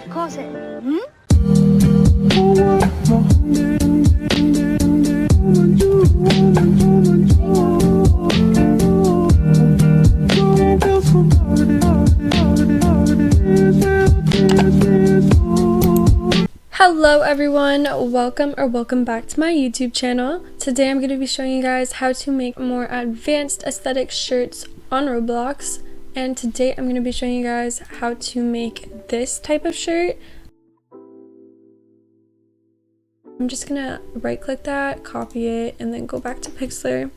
Cause it. Hmm? Hello everyone, welcome back to my YouTube channel. Today I'm going to be showing you guys how to make more advanced aesthetic shirts on Roblox, and today I'm going to be showing you guys how to make this type of shirt. I'm just going to right click that, copy it, and then go back to Pixlr.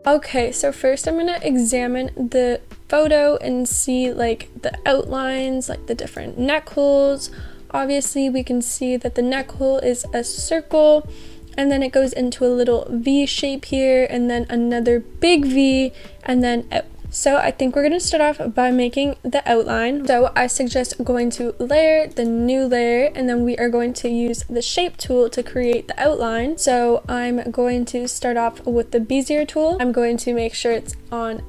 Okay, so first I'm going to examine the photo and see like the outlines, like the different neck holes. Obviously we can see that the neck hole is a circle, and then it goes into a little V shape here, and then another big V, and then out. So I think we're going to start off by making the outline. So I suggest going to layer, the new layer, and then we are going to use the shape tool to create the outline. So I'm going to start off with the Bezier tool. I'm going to make sure it's on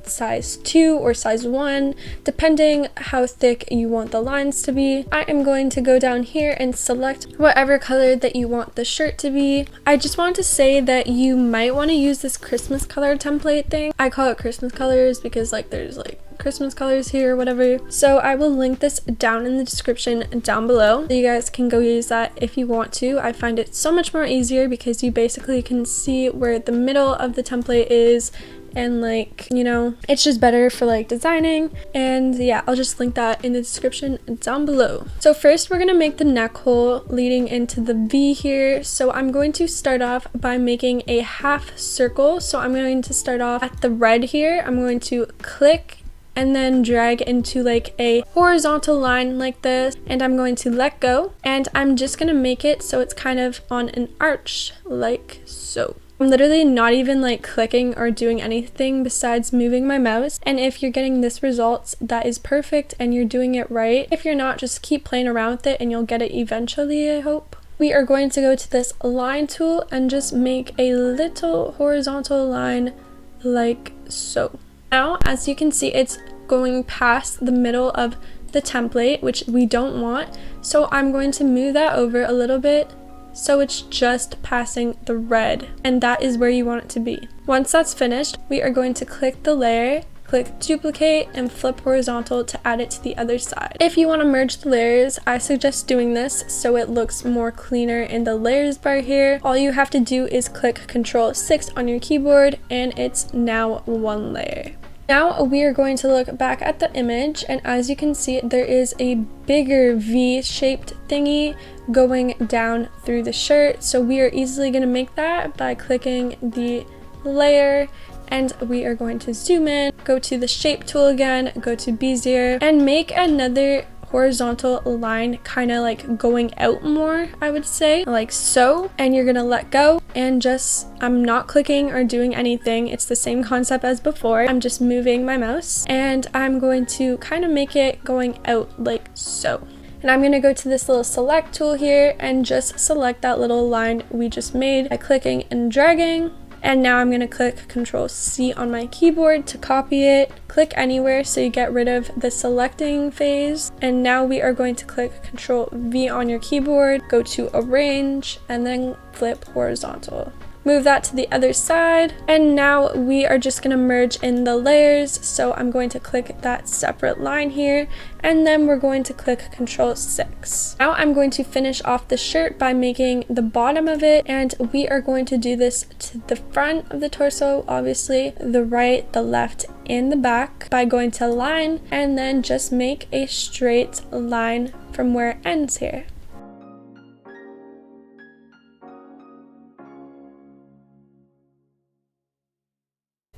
size 2 or size 1, depending how thick you want the lines to be. I am going to go down here and select whatever color that you want the shirt to be. I just want to say that you might want to use this Christmas color template thing. I call it Christmas colors because like there's like Christmas colors here or whatever. So I will link this down in the description down below, so you guys can go use that if you want to. I find it so much more easier because you basically can see where the middle of the template is, and like, you know, it's just better for like designing. And yeah, I'll just link that in the description down below. So first we're gonna make the neck hole leading into the V here. So I'm going to start off by making a half circle. So I'm going to start off at the red here. I'm going to click and then drag into like a horizontal line like this, and I'm going to let go, and I'm just gonna make it so it's kind of on an arch like so. I'm literally not even like clicking or doing anything besides moving my mouse, and if you're getting this result, that is perfect and you're doing it right. If you're not, just keep playing around with it and you'll get it eventually, I hope. We are going to go to this line tool and just make a little horizontal line like so. Now, as you can see, it's going past the middle of the template, which we don't want. So I'm going to move that over a little bit so it's just passing the red, and that is where you want it to be. Once that's finished, we are going to click the layer, click duplicate, and flip horizontal to add it to the other side. If you want to merge the layers, I suggest doing this so it looks more cleaner in the layers bar here. All you have to do is click Ctrl+6 on your keyboard, and it's now one layer. Now we are going to look back at the image, and as you can see, there is a bigger V-shaped thingy going down through the shirt. So we are easily going to make that by clicking the layer, and we are going to zoom in, go to the shape tool again, go to Bezier, and make another horizontal line kind of like going out more, I would say, like so. And you're gonna let go and just, I'm not clicking or doing anything, it's the same concept as before. I'm just moving my mouse, and I'm going to kind of make it going out like so. And I'm going to go to this little select tool here and just select that little line we just made by clicking and dragging. And now I'm going to click Ctrl+C on my keyboard to copy it. Click anywhere so you get rid of the selecting phase. And now we are going to click Ctrl+V on your keyboard, go to Arrange, and then flip horizontal. Move that to the other side, and now we are just going to merge in the layers. So I'm going to click that separate line here, and then we're going to click Ctrl+6. Now I'm going to finish off the shirt by making the bottom of it, and we are going to do this to the front of the torso, obviously, the right, the left, and the back by going to line, and then just make a straight line from where it ends here.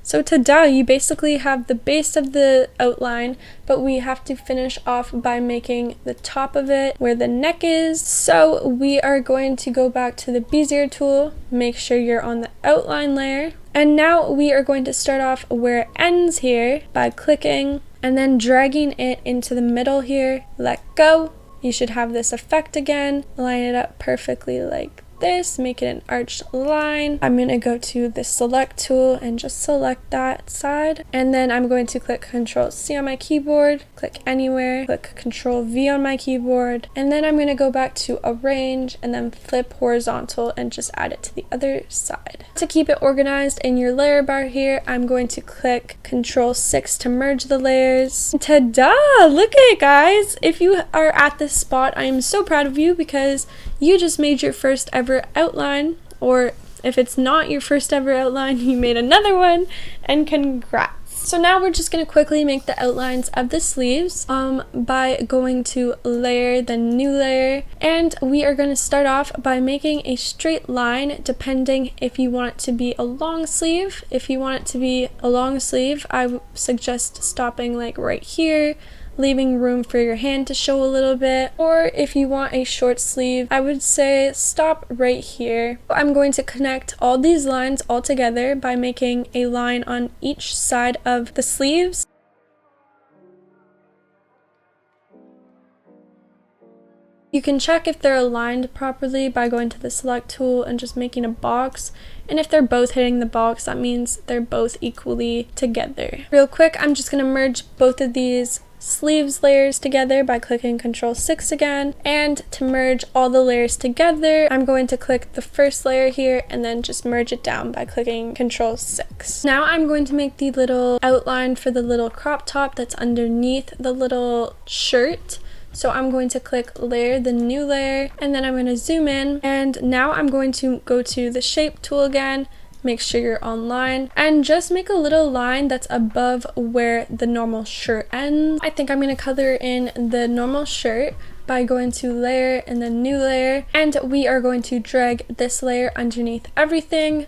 So ta-da, you basically have the base of the outline, but we have to finish off by making the top of it where the neck is. So we are going to go back to the Bezier tool, make sure you're on the outline layer, and now we are going to start off where it ends here by clicking and then dragging it into the middle here, let go. You should have this effect again, line it up perfectly like this, make it an arched line. I'm going to go to the select tool and just select that side. And then I'm going to click Control C on my keyboard, click anywhere, click Control V on my keyboard. And then I'm going to go back to arrange and then flip horizontal and just add it to the other side. To keep it organized in your layer bar here, I'm going to click Control 6 to merge the layers. Ta-da! Look at it, guys! If you are at this spot, I am so proud of you because you just made your first ever outline, or if it's not your first ever outline, you made another one, and congrats! So now we're just going to quickly make the outlines of the sleeves by going to layer, then new layer, and we are going to start off by making a straight line depending if you want it to be a long sleeve. If you want it to be a long sleeve, I suggest stopping like right here, leaving room for your hand to show a little bit. Or if you want a short sleeve, I would say stop right here. I'm going to connect all these lines all together by making a line on each side of the sleeves. You can check if they're aligned properly by going to the select tool and just making a box. And if they're both hitting the box, that means they're both equally together. Real quick, I'm just going to merge both of these sleeves layers together by clicking Control 6 again. And to merge all the layers together, I'm going to click the first layer here and then just merge it down by clicking Control 6. Now I'm going to make the little outline for the little crop top that's underneath the little shirt. So I'm going to click layer, the new layer, and then I'm going to zoom in. And now I'm going to go to the shape tool again, make sure you're on line, and just make a little line that's above where the normal shirt ends. I think I'm going to color in the normal shirt by going to layer and then new layer, and we are going to drag this layer underneath everything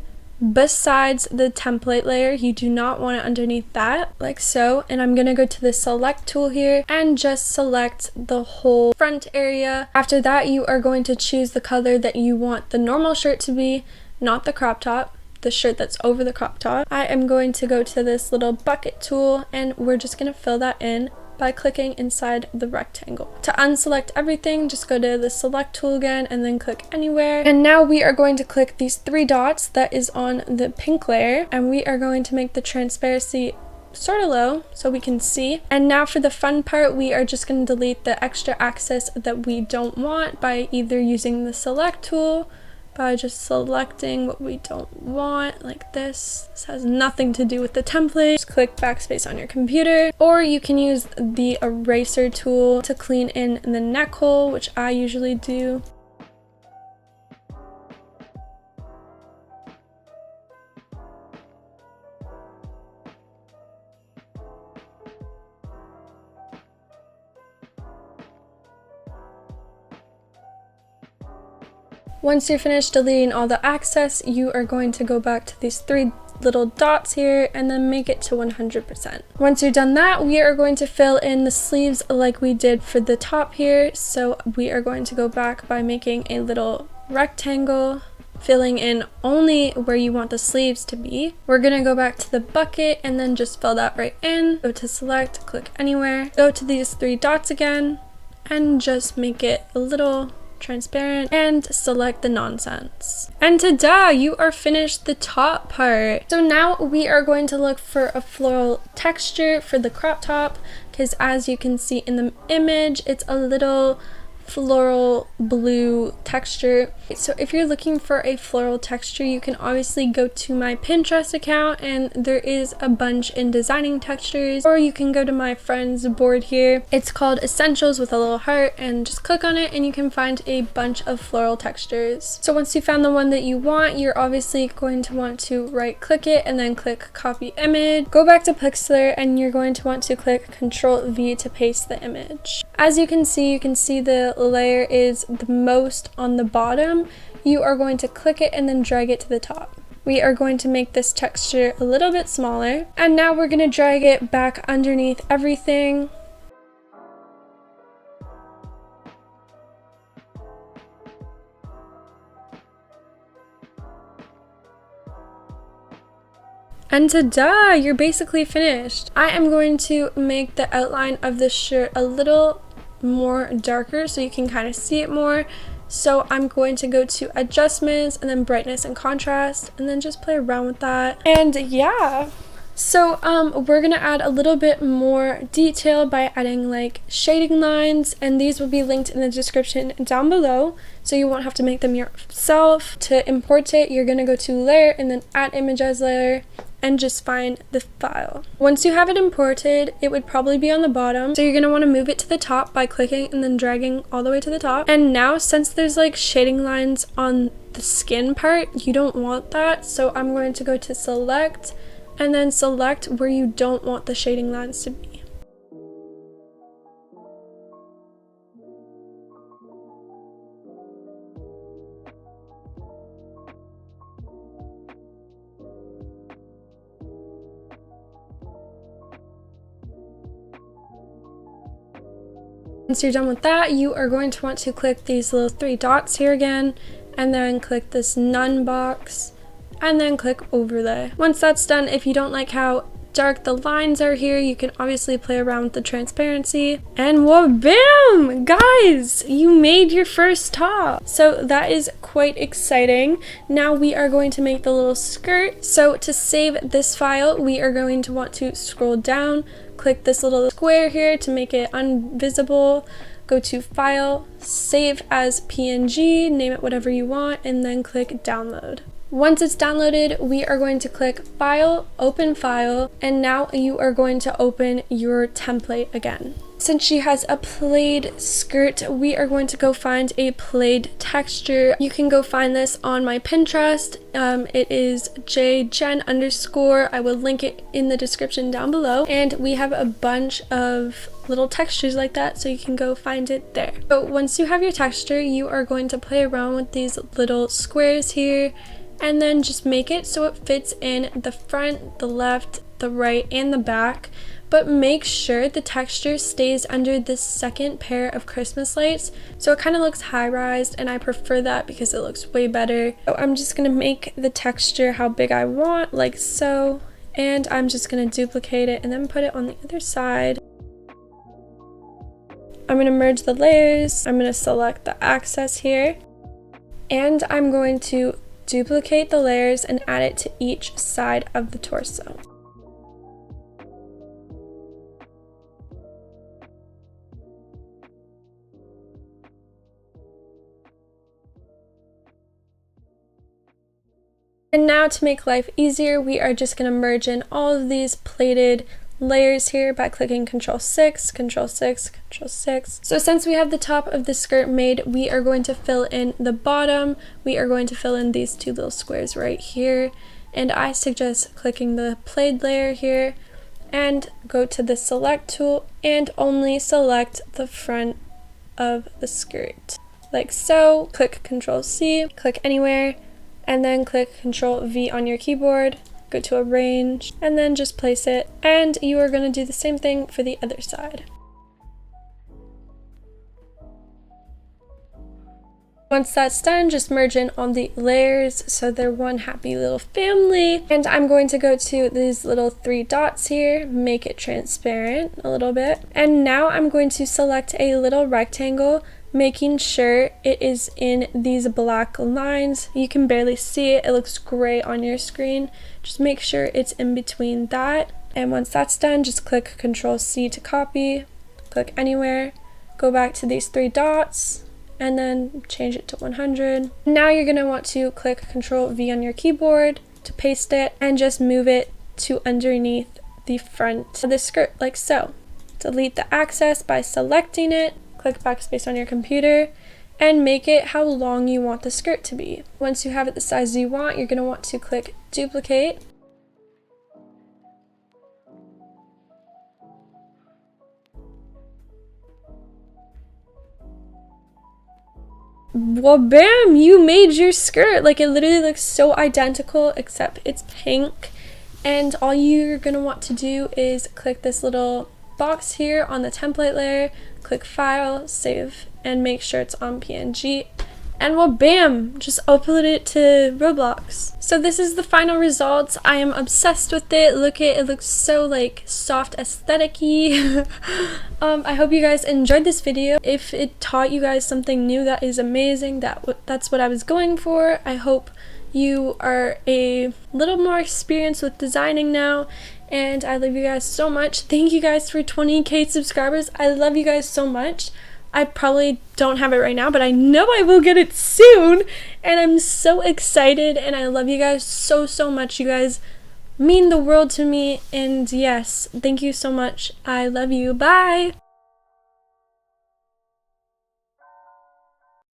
besides the template layer. You do not want it underneath that, like so. And I'm gonna go to the select tool here and just select the whole front area. After that, you are going to choose the color that you want the normal shirt to be, not the crop top, the shirt that's over the crop top. I am going to go to this little bucket tool and we're just gonna fill that in by clicking inside the rectangle. To unselect everything, just go to the select tool again and then click anywhere. And now we are going to click these three dots that is on the pink layer, and we are going to make the transparency sort of low so we can see. And now for the fun part, we are just going to delete the extra access that we don't want by either using the select tool, by just selecting what we don't want, like this. This has nothing to do with the template. Just click backspace on your computer, or you can use the eraser tool to clean in the neck hole, which I usually do. Once you're finished deleting all the access, you are going to go back to these three little dots here and then make it to 100%. Once you're done that, we are going to fill in the sleeves like we did for the top here. So we are going to go back by making a little rectangle, filling in only where you want the sleeves to be. We're gonna go back to the bucket and then just fill that right in. Go to select, click anywhere, go to these three dots again, and just make it a little transparent and select the nonsense. And ta-da! You are finished the top part. So now we are going to look for a floral texture for the crop top, because as you can see in the image, it's a little floral blue texture. So if you're looking for a floral texture, you can obviously go to my Pinterest account and there is a bunch in designing textures, or you can go to my friend's board here. It's called Essentials with a little heart, and just click on it and you can find a bunch of floral textures. So once you found the one that you want, you're obviously going to want to right click it and then click copy image. Go back to Pixlr and you're going to want to click Control V to paste the image. As you can see the layer is the most on the bottom. You are going to click it and then drag it to the top. We are going to make this texture a little bit smaller, and now we're going to drag it back underneath everything. And ta-da! You're basically finished. I am going to make the outline of this shirt a little more darker so you can kind of see it more, So I'm going to go to adjustments and then brightness and contrast and then just play around with that. And yeah. So we're gonna add a little bit more detail by adding like shading lines, and these will be linked in the description down below, so you won't have to make them yourself. To import it, you're gonna go to layer and then add image as layer and just find the file. Once you have it imported, it would probably be on the bottom, so you're gonna want to move it to the top by clicking and then dragging all the way to the top. And now, since there's like shading lines on the skin part, you don't want that, so I'm going to go to select and then select where you don't want the shading lines to be. Once you're done with that, you are going to want to click these little 3 dots here again, and then click this none box, and then click overlay. Once that's done, if you don't like how dark the lines are here, you can obviously play around with the transparency. And whoa, bam! Guys, you made your first top! So that is quite exciting. Now we are going to make the little skirt. So to save this file, we are going to want to scroll down, click this little square here to make it invisible, go to File, Save as PNG, name it whatever you want, and then click Download. Once it's downloaded, we are going to click File, Open File, and now you are going to open your template again. Since she has a plaid skirt, we are going to go find a plaid texture. You can go find this on my Pinterest. It is jjen_. I will link it in the description down below. And we have a bunch of little textures like that, so you can go find it there. So once you have your texture, you are going to play around with these little squares here, and then just make it so it fits in the front, the left, the right, and the back. But make sure the texture stays under this second pair of Christmas lights, so it kind of looks high-rise, and I prefer that because it looks way better. So I'm just gonna make the texture how big I want, like so, and I'm just gonna duplicate it and then put it on the other side. I'm gonna merge the layers, I'm gonna select the axis here, and I'm going to duplicate the layers and add it to each side of the torso. And now, to make life easier, we are just going to merge in all of these plated layers here by clicking Ctrl+6, Ctrl+6, Ctrl+6. So since we have the top of the skirt made, we are going to fill in the bottom. We are going to fill in these 2 little squares right here. And I suggest clicking the plaid layer here and go to the select tool and only select the front of the skirt. Like so. Click Ctrl+C, click anywhere, and then click Ctrl+V on your keyboard. Go to arrange and then just place it, and you are going to do the same thing for the other side. Once that's done, just merge in on the layers so they're one happy little family. And I'm going to go to these little 3 dots here, make it transparent a little bit, and now I'm going to select a little rectangle, making sure it is in these black lines. You can barely see it, it looks gray on your screen. Just make sure it's in between that. And once that's done, just click Ctrl+C to copy, click anywhere, go back to these 3 dots, and then change it to 100. Now you're going to want to click Ctrl+V on your keyboard to paste it, and just move it to underneath the front of the skirt, like so. Delete the access by selecting it, click backspace on your computer, and make it how long you want the skirt to be. Once you have it the size you want, you're going to want to click duplicate. Well, bam! You made your skirt! Like, it literally looks so identical, except it's pink. And all you're going to want to do is click this little box here on the template layer, click File, Save, and make sure it's on PNG, and we'll bam, just upload it to Roblox. So this is the final results. I am obsessed with it. Look it looks so like soft aesthetic-y. I hope you guys enjoyed this video. If it taught you guys something new, that is amazing. That's what I was going for. I hope you are a little more experienced with designing now, and I love you guys so much. Thank you guys for 20k subscribers. I love you guys so much. I probably don't have it right now, but I know I will get it soon, and I'm so excited, and I love you guys so much. You guys mean the world to me, and yes, thank you so much. I love you. Bye.